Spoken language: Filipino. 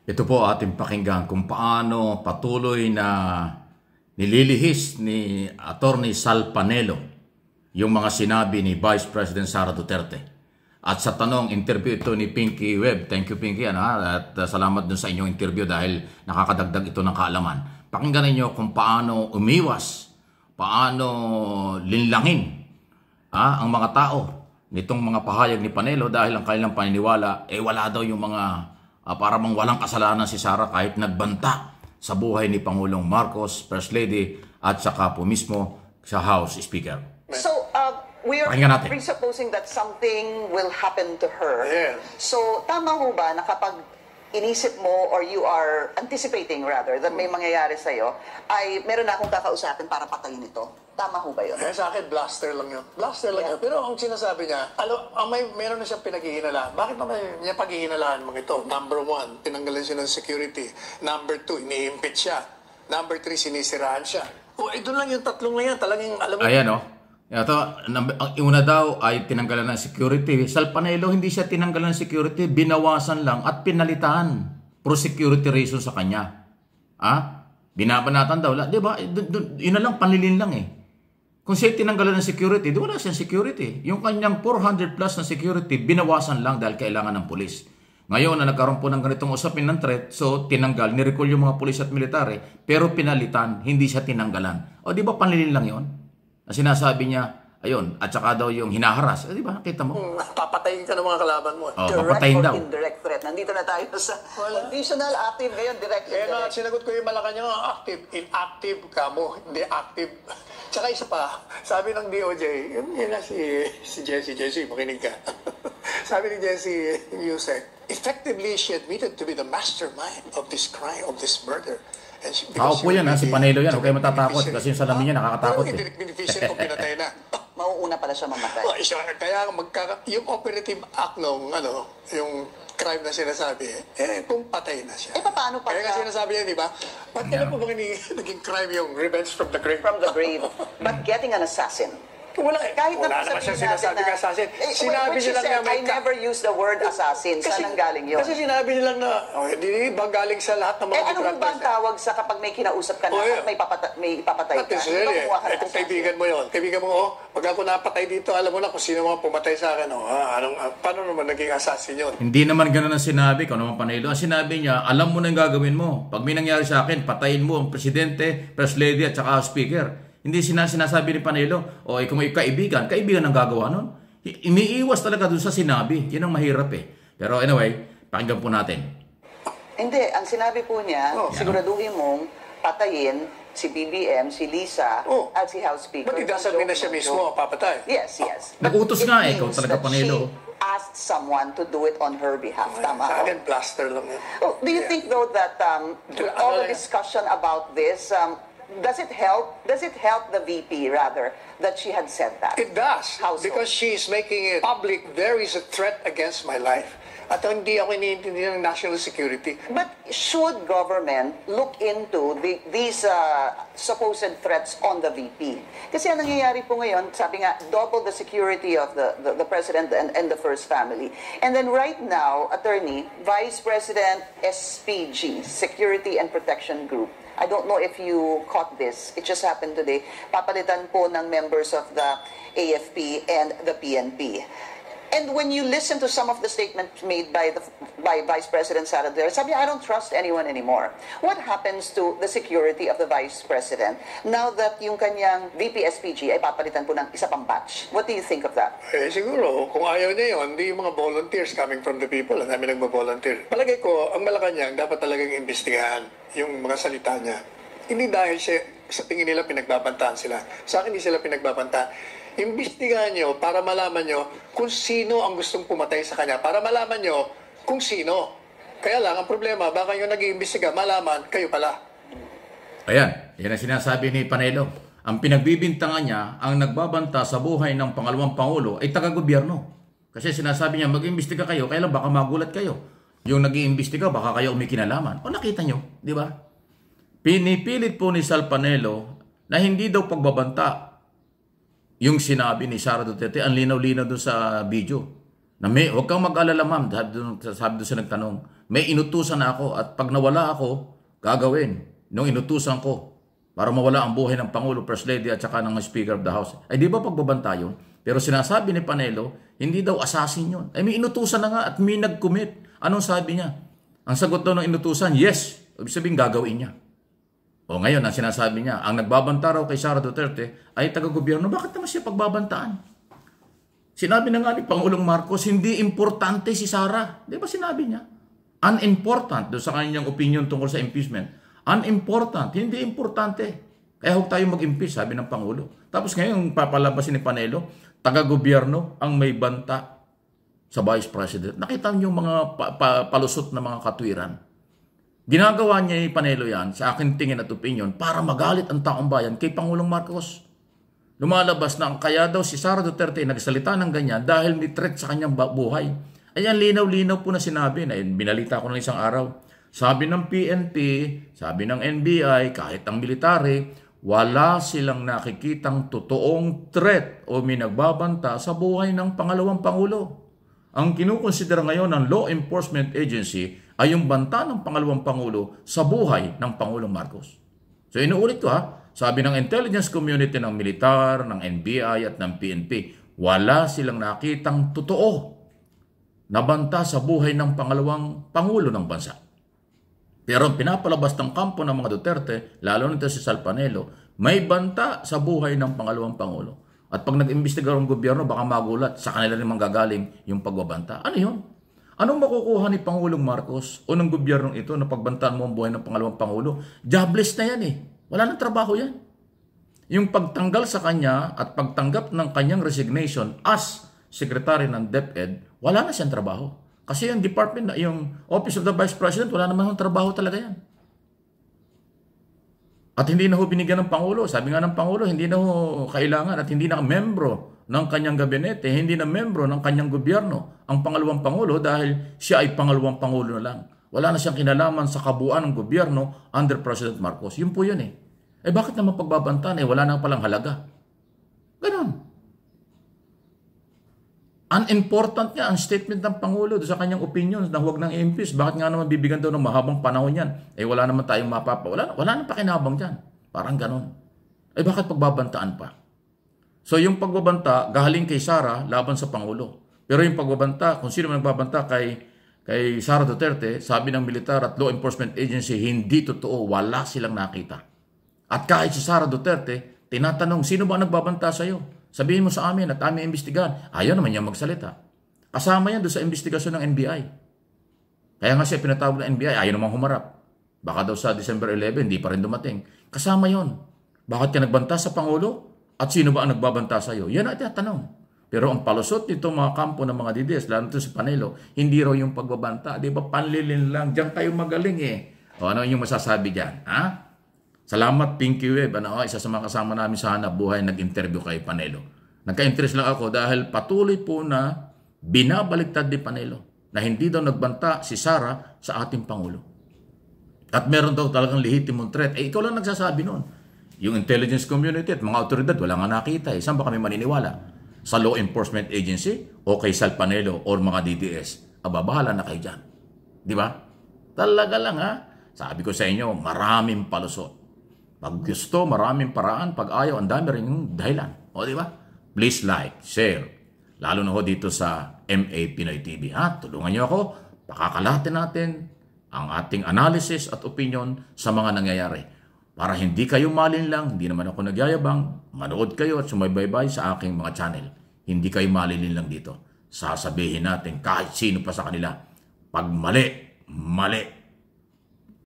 Ito po ating pakinggan kung paano patuloy na nililihis ni Attorney Sal Panelo yung mga sinabi ni Vice President Sara Duterte. At sa tanong, interview ito ni Pinky Webb. Thank you, Pinky. At salamat dun sa inyong interview dahil nakakadagdag ito ng kaalaman. Pakinggan ninyo kung paano umiwas, paano linlangin ang mga tao nitong mga pahayag ni Panelo dahil ang kanilang paniniwala, wala daw yung mga para bang walang kasalanan si Sara kahit nagbanta sa buhay ni Pangulong Marcos, First Lady, at saka po mismo sa House Speaker. So, we are presupposing that something will happen to her. Yes. So, tama ho ba na kapag inisip mo or you are anticipating rather that may mangyayari sa'yo, ay meron na akong kakausapin para patayin ito? Tama ho ba yun? Sa akin, blaster lang yun. Blaster lang yun. Pero ang sinasabi niya, meron na siyang pinaghihinala. Bakit naman niya paghihinalaan mga ito? Number 1, tinanggalan siya ng security. Number 2, ini-impeach siya. Number 3, sinisiraan siya. Doon lang yung tatlong na yan. Talagang alam mo. Ayan Ito, ang una daw ay tinanggalan ng security. Sal Panelo, hindi siya tinanggalan ng security. Binawasan lang at pinalitan. Pro security reason sa kanya. Binabanatan daw. Diba? Yun na lang, panlilin lang Kung siya tinanggalan ng security, di wala siyang security. Yung kanyang 400 plus na security, binawasan lang dahil kailangan ng pulis. Ngayon na nagkaroon po ng ganitong usapin ng threat, so tinanggal, nirecall yung mga pulis at military, pero pinalitan, hindi siya tinanggalan. O di ba panlilin lang yon? Na sinasabi niya, ayun, at saka daw yung hinaharas. Di ba? Kita mo? Papatayin ka ng mga kalaban mo. Papatayin daw. Indirect threat. Nandito na tayo sa conditional, active, ngayon direct. Kaya sinagot ko yung Malacanang active. Inactive ka mo, hindi active. Tsaka isa pa, sabi ng DOJ, yun na si Jessie, makinig ka. Sabi ni Jessie Yusek, effectively she admitted to be the mastermind of this crime, of this murder. Ako po yan, si Panelo yan. Huwag kayo matatakot kasi yung salamin niya nakakatakot. Indirect beneficiary kung pinatay na. Mauuna pala siya mamatay. Kaya yung operative act nung, yung crime na sinasabi, kung patay na siya. Paano pa? Kaya nga sinasabi niya, di ba? Ba't kailan po bang naging crime yung revenge from the grave? From the grave. But getting an assassin. Wala naman siya sinasabi ng assassin. Sinabi niya lang na I never use the word assassin. Saan ang galing yun? Kasi sinabi niya lang na, di ba galing sa lahat ng mga ano ba ang tawag sa kapag may kinausap ka na at may ipapatay ka? Kung kaibigan mo yun, kaibigan mo, pag ako napatay dito, alam mo na kung sino mga pumatay sa akin. Paano naman naging assassin yun? Hindi naman ganun ang sinabi, kung naman Panelo. Ang sinabi niya, alam mo na yung gagawin mo. Pag may nangyari sa akin, patayin mo ang presidente, first lady at saka speaker. Hindi sinasabi ni Panelo, kung may kaibigan ang gagawa nun. Iniiwas talaga dun sa sinabi. Yun ang mahirap Pero anyway, pakinggan po natin. Hindi, ang sinabi po niya, siguraduhin mong patayin si BBM, si Lisa, at si House Speaker. But it doesn't mean na siya mismo papatay. Yes. Nag-utos nga ikaw talaga Panelo. She asked someone to do it on her behalf. Tama Sa akin, plaster lang yun. Do you think though that all the discussion about this, does it help the VP rather that she had said that? It does. How so? Because she's making it public. There is a threat against my life. At hindi ako iniintindi ng national security. But should government look into these supposed threats on the VP? Kasi ang nangyayari po ngayon, sabi nga, double the security of the President and the First Family. And then right now, Attorney, Vice President SPG, Security and Protection Group, I don't know if you caught this. It just happened today. Papalitan po ng members of the AFP and the PNP. And when you listen to some of the statements made by Vice President Sara Duterte, sabi niya, I don't trust anyone anymore. What happens to the security of the Vice President now that yung kanyang VP-SPG ay papalitan po ng isa pang batch? What do you think of that? Siguro, kung ayaw niya yun, hindi yung mga volunteers coming from the people, ang dami nagba-volunteer. Palagay ko, ang Malacanang dapat talagang imbestigahan yung mga salita niya. Hindi dahil sa tingin nila pinagbabantaan sila. Sa akin, hindi sila pinagbabantaan. Imbestigahan nyo para malaman nyo kung sino ang gustong pumatay sa kanya. Para malaman nyo kung sino. Kaya lang, ang problema, baka yung nag-iimbestiga, malaman, kayo pala. Ayan, yan ang sinasabi ni Panelo. Ang pinagbibintangan niya, ang nagbabanta sa buhay ng pangalawang Pangulo ay taga-gobyerno. Kasi sinasabi niya, mag-iimbestiga kayo, kaya lang baka magulat kayo. Yung nag-iimbestiga, baka kayo umikinalaman. O nakita nyo, di ba? Pinipilit po ni Sal Panelo na hindi daw pagbabanta yung sinabi ni Sara Duterte, ang linaw-linaw doon sa video. Na huwag kang mag-alala ma'am, sabi doon sa nagtanong, may inutusan na ako at pag nawala ako, gagawin nung inutusan ko para mawala ang buhay ng Pangulo, First Lady at saka ng Speaker of the House. Ay di ba pagbabanta yun? Pero sinasabi ni Panelo, hindi daw assassin yun. Ay may inutusan na nga at may nag-commit. Anong sabi niya? Ang sagot daw ng inutusan, yes. Ibig sabihin gagawin niya. O ngayon, ang sinasabi niya, ang nagbabanta raw kay Sara Duterte ay taga-gobyerno. Bakit naman siya pagbabantaan? Sinabi na nga ni Pangulong Marcos, hindi importante si Sara. Di ba sinabi niya? Unimportant doon sa kanyang opinion tungkol sa impeachment. Unimportant, hindi importante. Kaya huwag tayo mag-impeach, sabi ng Pangulo. Tapos ngayon, papalabasin ni Panelo, taga-gobyerno ang may banta sa Vice President. Nakita niyo yung mga palusot na mga katwiran. Ginagawa niya yung Panelo yan, sa aking tingin at opinion, para magalit ang taong bayan kay Pangulong Marcos. Lumalabas na kaya daw si Sara Duterte nagsalita ng ganyan dahil may threat sa kanyang buhay. Ayan, linaw-linaw po na sinabi na binalita ko ng isang araw. Sabi ng PNP, sabi ng NBI, kahit ang military, wala silang nakikitang totoong threat o may nagbabanta sa buhay ng pangalawang Pangulo. Ang kinukonsidera ngayon ng Law Enforcement Agency ay yung banta ng pangalawang Pangulo sa buhay ng Pangulong Marcos. So inuulit ko sabi ng intelligence community ng militar, ng NBI at ng PNP, wala silang nakitang totoo na banta sa buhay ng pangalawang Pangulo ng bansa. Pero ang pinapalabas ng kampo ng mga Duterte, lalo nito si Sal Panelo, may banta sa buhay ng pangalawang Pangulo. At pag nag-imbestiga ang gobyerno, baka magulat, sa kanila rin manggagaling yung pagbabanta. Ano yun? Anong makukuha ni Pangulong Marcos o ng gobyernong ito na pagbantaan mo ang buhay ng pangalawang Pangulo? Jobless na yan eh. Wala nang trabaho yan. Yung pagtanggal sa kanya at pagtanggap ng kanyang resignation as Secretary ng DepEd, wala na siyang trabaho. Kasi yung department, yung Office of the Vice President, wala naman yung trabaho talaga yan. At hindi na ho binigyan ng Pangulo. Sabi nga ng Pangulo, hindi na ho kailangan at hindi na membro ng kanyang gabinete, hindi na membro ng kanyang gobyerno ang pangalawang Pangulo dahil siya ay pangalawang Pangulo na lang. Wala na siyang kinalaman sa kabuuan ng gobyerno under President Marcos. Yun po yun eh. Eh bakit naman pagbabantaan eh? Wala na palang halaga. Ganon. Unimportant niya ang statement ng Pangulo sa kanyang opinions na huwag nang i-impeach. Bakit nga naman bibigyan daw ng mahabang panahon yan? Eh wala naman tayong mapapa. Wala nang pakinabang dyan. Parang ganon. Eh bakit pagbabantaan pa? So yung pagbabanta, galing kay Sara laban sa Pangulo. Pero yung pagbabanta, kung sino man nagbabanta kay Sara Duterte, sabi ng militar at law enforcement agency, hindi totoo, wala silang nakita. At kahit si Sara Duterte, tinatanong, sino ba nagbabanta sa'yo? Sabihin mo sa amin at aming imbestigahan. Ayaw naman niya magsalita. Kasama yan doon sa investigasyon ng NBI. Kaya nga siya pinatawag ng NBI, ayaw naman humarap. Baka daw sa December 11, hindi pa rin dumating. Kasama yon. Bakit ka nagbanta sa Pangulo? At sino ba ang nagbabanta sa iyo? Yan ang tinatanong. Pero ang palusot nito mga kampo ng mga DDS, lalo nito si Panelo, hindi raw yung pagbabanta. Di ba panlilin lang? Diyan kayo magaling eh. O ano yung masasabi dyan? Ha? Salamat Pinky Web. Isa sa mga kasama namin sa Hanap Buhay nag-interview kay Panelo. Nagka-interest lang ako dahil patuloy po na binabaliktad ni Panelo na hindi daw nagbanta si Sara sa ating Pangulo. At meron daw talagang lehitimong threat. Eh ikaw lang nagsasabi noon. Yung intelligence community at mga otoridad, wala nga nakita eh. Saan ba kami maniniwala? Sa law enforcement agency o kay Sal Panelo or mga DDS? Bahala na kayo dyan. Di ba? Talaga lang Sabi ko sa inyo, maraming palusot. Pag gusto, maraming paraan. Pag ayaw, ang dami rin yung dahilan. O di ba? Please like, share. Lalo na ho dito sa MA Pinoy TV. Tulungan niyo ako. Pakakalatin natin ang ating analysis at opinion sa mga nangyayari. Para hindi kayo malinlang, hindi naman ako nagyayabang, manood kayo at sumaybaybay sa aking mga channel. Hindi kayo malinlang dito. Sasabihin natin kahit sino pa sa kanila, pag mali, mali.